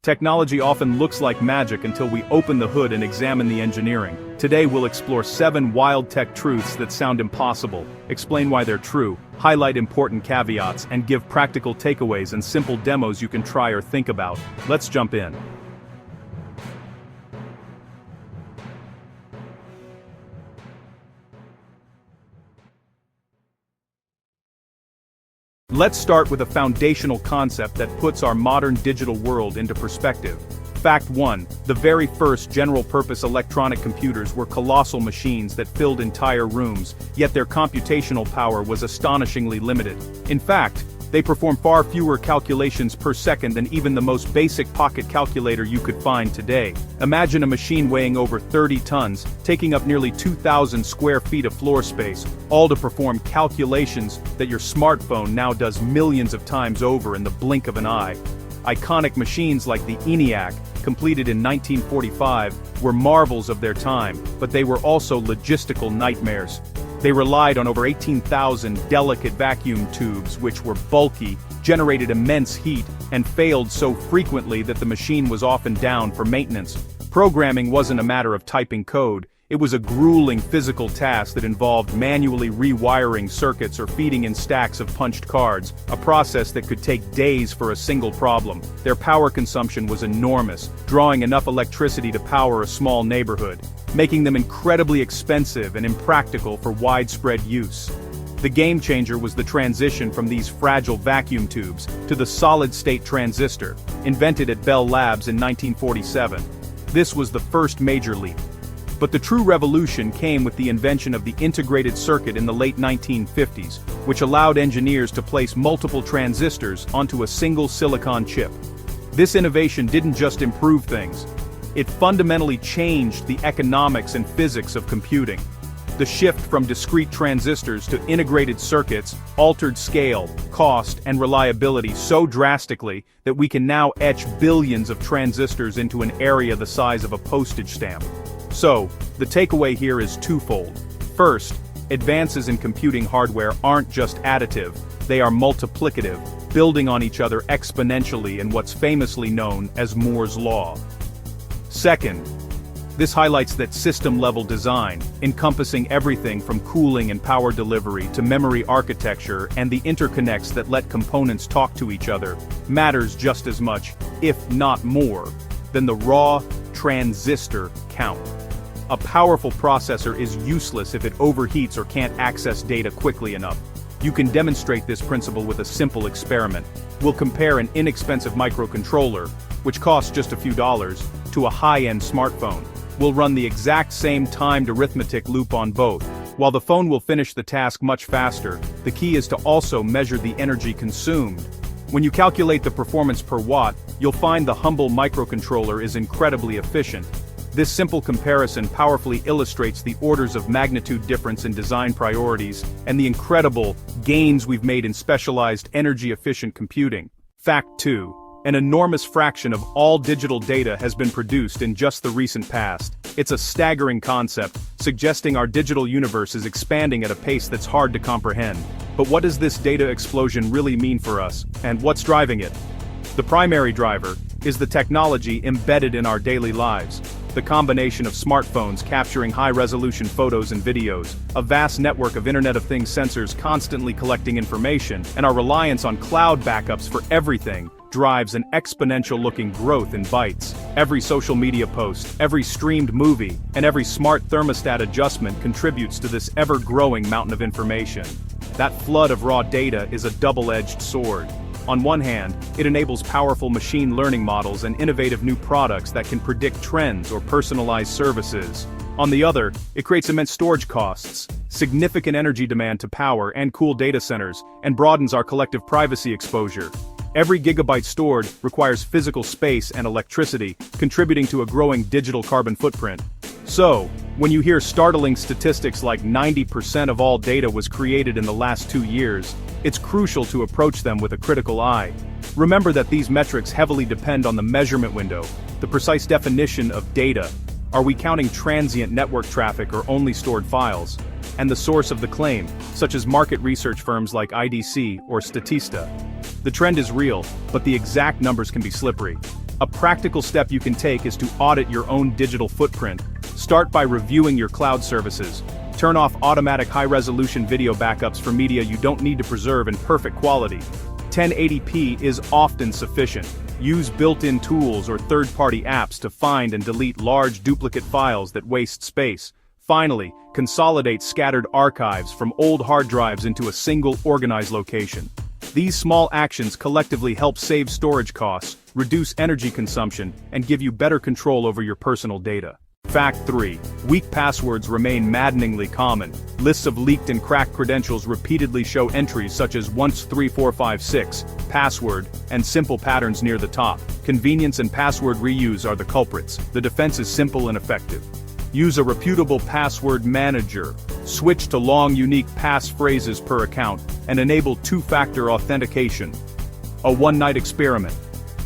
Technology often looks like magic until we open the hood and examine the engineering. Today we'll explore 7 wild tech truths that sound impossible, explain why they're true, highlight important caveats, and give practical takeaways and simple demos you can try or think about. Let's jump in. Let's start with a foundational concept that puts our modern digital world into perspective. Fact 1. The very first general-purpose electronic computers were colossal machines that filled entire rooms, yet their computational power was astonishingly limited. In fact, they perform far fewer calculations per second than even the most basic pocket calculator you could find today. Imagine a machine weighing over 30 tons, taking up nearly 2,000 square feet of floor space, all to perform calculations that your smartphone now does millions of times over in the blink of an eye. Iconic machines like the ENIAC, completed in 1945, were marvels of their time, but they were also logistical nightmares. They relied on over 18,000 delicate vacuum tubes which were bulky, generated immense heat, and failed so frequently that the machine was often down for maintenance. Programming wasn't a matter of typing code, it was a grueling physical task that involved manually rewiring circuits or feeding in stacks of punched cards, a process that could take days for a single problem. Their power consumption was enormous, drawing enough electricity to power a small neighborhood, making them incredibly expensive and impractical for widespread use. The game changer was the transition from these fragile vacuum tubes to the solid-state transistor, invented at Bell Labs in 1947. This was the first major leap. But the true revolution came with the invention of the integrated circuit in the late 1950s, which allowed engineers to place multiple transistors onto a single silicon chip. This innovation didn't just improve things. It fundamentally changed the economics and physics of computing. The shift from discrete transistors to integrated circuits altered scale, cost, and reliability so drastically that we can now etch billions of transistors into an area the size of a postage stamp. So, the takeaway here is twofold. First, advances in computing hardware aren't just additive, they are multiplicative, building on each other exponentially in what's famously known as Moore's Law. Second, this highlights that system-level design, encompassing everything from cooling and power delivery to memory architecture and the interconnects that let components talk to each other, matters just as much, if not more, than the raw transistor count. A powerful processor is useless if it overheats or can't access data quickly enough. You can demonstrate this principle with a simple experiment. We'll compare an inexpensive microcontroller, which costs just a few dollars, to a high-end smartphone. We'll run the exact same timed arithmetic loop on both. While the phone will finish the task much faster, the key is to also measure the energy consumed. When you calculate the performance per watt, you'll find the humble microcontroller is incredibly efficient. This simple comparison powerfully illustrates the orders of magnitude difference in design priorities and the incredible gains we've made in specialized energy-efficient computing. Fact 2. An enormous fraction of all digital data has been produced in just the recent past. It's a staggering concept, suggesting our digital universe is expanding at a pace that's hard to comprehend. But what does this data explosion really mean for us, and what's driving it? The primary driver is the technology embedded in our daily lives. The combination of smartphones capturing high-resolution photos and videos, a vast network of Internet of Things sensors constantly collecting information, and our reliance on cloud backups for everything drives an exponential-looking growth in bytes. Every social media post, every streamed movie, and every smart thermostat adjustment contributes to this ever-growing mountain of information. That flood of raw data is a double-edged sword. On one hand, it enables powerful machine learning models and innovative new products that can predict trends or personalize services. On the other, it creates immense storage costs, significant energy demand to power and cool data centers, and broadens our collective privacy exposure. Every gigabyte stored requires physical space and electricity, contributing to a growing digital carbon footprint. So, when you hear startling statistics like 90% of all data was created in the last 2 years, it's crucial to approach them with a critical eye. Remember that these metrics heavily depend on the measurement window, the precise definition of data. Are we counting transient network traffic or only stored files? And the source of the claim, such as market research firms like IDC or Statista. The trend is real, but the exact numbers can be slippery. A practical step you can take is to audit your own digital footprint. Start by reviewing your cloud services. Turn off automatic high-resolution video backups for media you don't need to preserve in perfect quality. 1080p is often sufficient. Use built-in tools or third-party apps to find and delete large duplicate files that waste space. Finally, consolidate scattered archives from old hard drives into a single organized location. These small actions collectively help save storage costs, reduce energy consumption, and give you better control over your personal data. Fact 3. Weak passwords remain maddeningly common. Lists of leaked and cracked credentials repeatedly show entries such as once3456, password, and simple patterns near the top. Convenience and password reuse are the culprits. The defense is simple and effective. Use a reputable password manager. Switch to long unique passphrases per account, and enable two-factor authentication. A one-night experiment.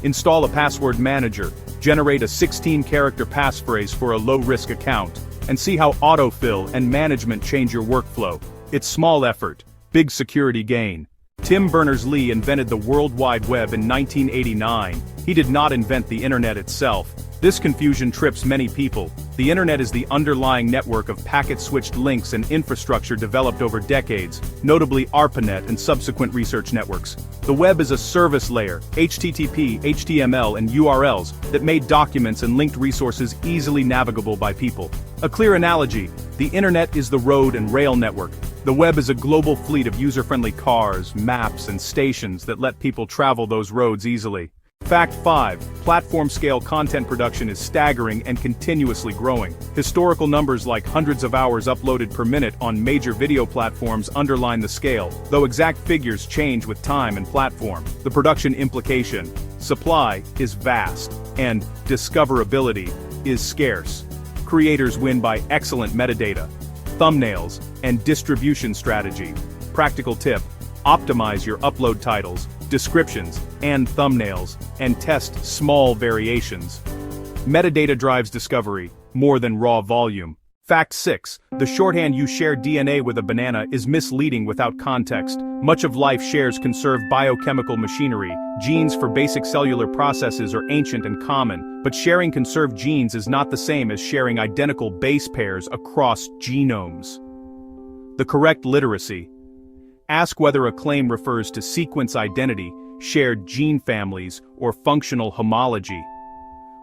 Install a password manager, generate a 16-character passphrase for a low-risk account, and see how autofill and management change your workflow. It's small effort, big security gain. Tim Berners-Lee invented the World Wide Web in 1989. He did not invent the internet itself. This confusion trips many people. The internet is the underlying network of packet-switched links and infrastructure developed over decades, notably ARPANET and subsequent research networks. The web is a service layer, HTTP, HTML, and URLs, that made documents and linked resources easily navigable by people. A clear analogy: the internet is the road and rail network. The web is a global fleet of user-friendly cars, maps, and stations that let people travel those roads easily. Fact 5. Platform-scale content production is staggering and continuously growing. Historical numbers like hundreds of hours uploaded per minute on major video platforms underline the scale, though exact figures change with time and platform. The production implication: supply is vast, and discoverability is scarce. Creators win by excellent metadata, thumbnails, and distribution strategy. Practical tip: optimize your upload titles, descriptions, and thumbnails, and test small variations. Metadata drives discovery, more than raw volume. Fact 6. The shorthand "you share DNA with a banana" is misleading without context. Much of life shares conserved biochemical machinery. Genes for basic cellular processes are ancient and common, but sharing conserved genes is not the same as sharing identical base pairs across genomes. The correct literacy: ask whether a claim refers to sequence identity, shared gene families, or functional homology.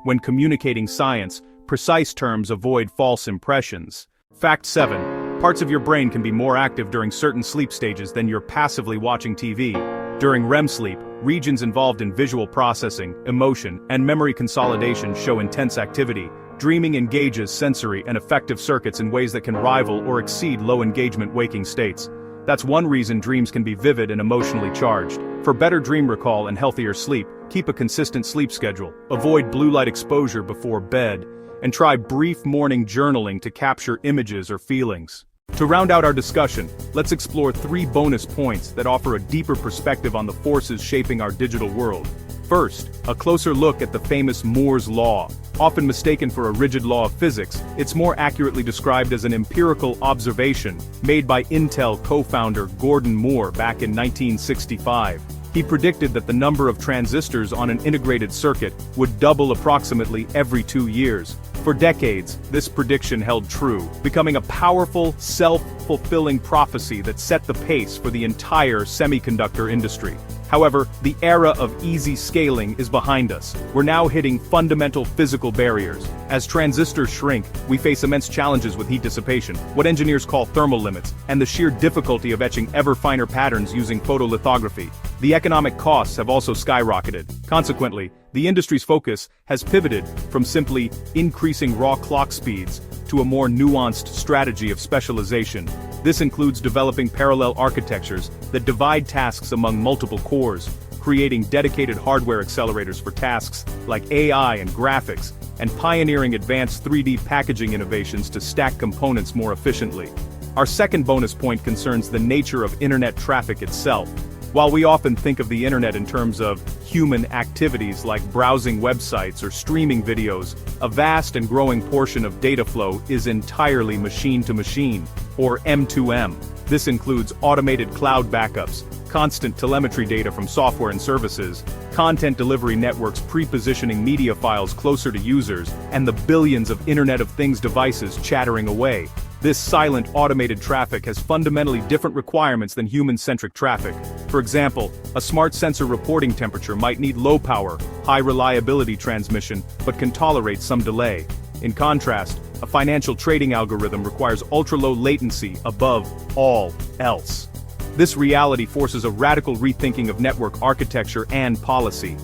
When communicating science, precise terms avoid false impressions. Fact 7. Parts of your brain can be more active during certain sleep stages than you're passively watching TV. During REM sleep, regions involved in visual processing, emotion, and memory consolidation show intense activity. Dreaming engages sensory and affective circuits in ways that can rival or exceed low-engagement waking states. That's one reason dreams can be vivid and emotionally charged. For better dream recall and healthier sleep, keep a consistent sleep schedule, avoid blue light exposure before bed, and try brief morning journaling to capture images or feelings. To round out our discussion, let's explore 3 bonus points that offer a deeper perspective on the forces shaping our digital world. First, a closer look at the famous Moore's Law. Often mistaken for a rigid law of physics, it's more accurately described as an empirical observation made by Intel co-founder Gordon Moore back in 1965. He predicted that the number of transistors on an integrated circuit would double approximately every 2 years. For decades, this prediction held true, becoming a powerful, self-fulfilling prophecy that set the pace for the entire semiconductor industry. However, the era of easy scaling is behind us. We're now hitting fundamental physical barriers. As transistors shrink, we face immense challenges with heat dissipation, what engineers call thermal limits, and the sheer difficulty of etching ever finer patterns using photolithography. The economic costs have also skyrocketed. Consequently, the industry's focus has pivoted from simply increasing raw clock speeds to a more nuanced strategy of specialization. This includes developing parallel architectures that divide tasks among multiple cores, creating dedicated hardware accelerators for tasks like AI and graphics, and pioneering advanced 3D packaging innovations to stack components more efficiently. Our second bonus point concerns the nature of internet traffic itself. While we often think of the internet in terms of human activities like browsing websites or streaming videos, a vast and growing portion of data flow is entirely machine-to-machine, or M2M. This includes automated cloud backups, constant telemetry data from software and services, content delivery networks pre-positioning media files closer to users, and the billions of Internet of Things devices chattering away. This silent automated traffic has fundamentally different requirements than human-centric traffic. For example, a smart sensor reporting temperature might need low-power, high-reliability transmission, but can tolerate some delay. In contrast, a financial trading algorithm requires ultra-low latency above all else. This reality forces a radical rethinking of network architecture and policy.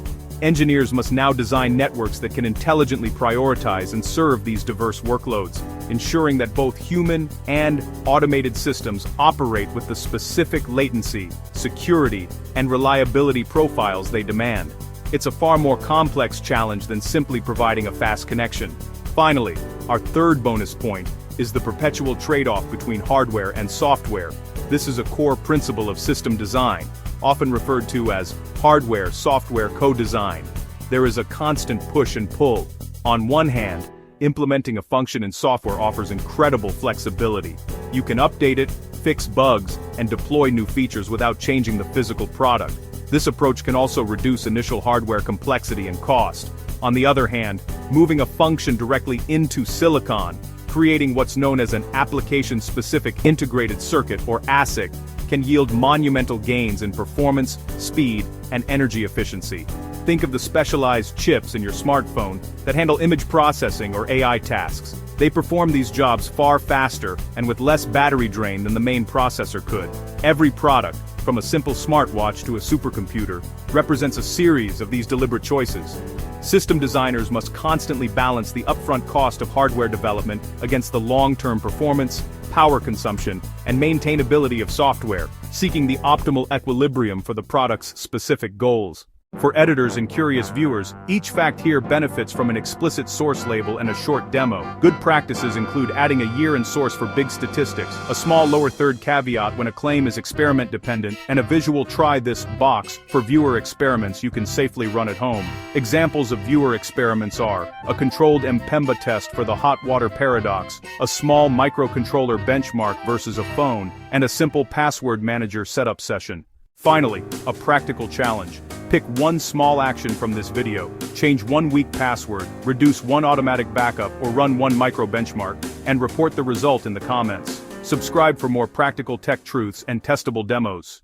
Engineers must now design networks that can intelligently prioritize and serve these diverse workloads, ensuring that both human and automated systems operate with the specific latency, security, and reliability profiles they demand. It's a far more complex challenge than simply providing a fast connection. Finally, our third bonus point is the perpetual trade-off between hardware and software. This is a core principle of system design, often referred to as hardware-software co-design. There is a constant push and pull. On one hand, implementing a function in software offers incredible flexibility. You can update it, fix bugs, and deploy new features without changing the physical product. This approach can also reduce initial hardware complexity and cost. On the other hand, moving a function directly into silicon, creating what's known as an application-specific integrated circuit or ASIC, can yield monumental gains in performance, speed, and energy efficiency. Think of the specialized chips in your smartphone that handle image processing or AI tasks. They perform these jobs far faster and with less battery drain than the main processor could. Every product, from a simple smartwatch to a supercomputer, represents a series of these deliberate choices. System designers must constantly balance the upfront cost of hardware development against the long-term performance, power consumption, and maintainability of software, seeking the optimal equilibrium for the product's specific goals. For editors and curious viewers, each fact here benefits from an explicit source label and a short demo. Good practices include adding a year and source for big statistics, a small lower third caveat when a claim is experiment dependent, and a visual try this box for viewer experiments you can safely run at home. Examples of viewer experiments are a controlled Mpemba test for the hot water paradox, a small microcontroller benchmark versus a phone, and a simple password manager setup session. Finally, a practical challenge. Pick one small action from this video, change one weak password, reduce one automatic backup, or run one micro benchmark, and report the result in the comments. Subscribe for more practical tech truths and testable demos.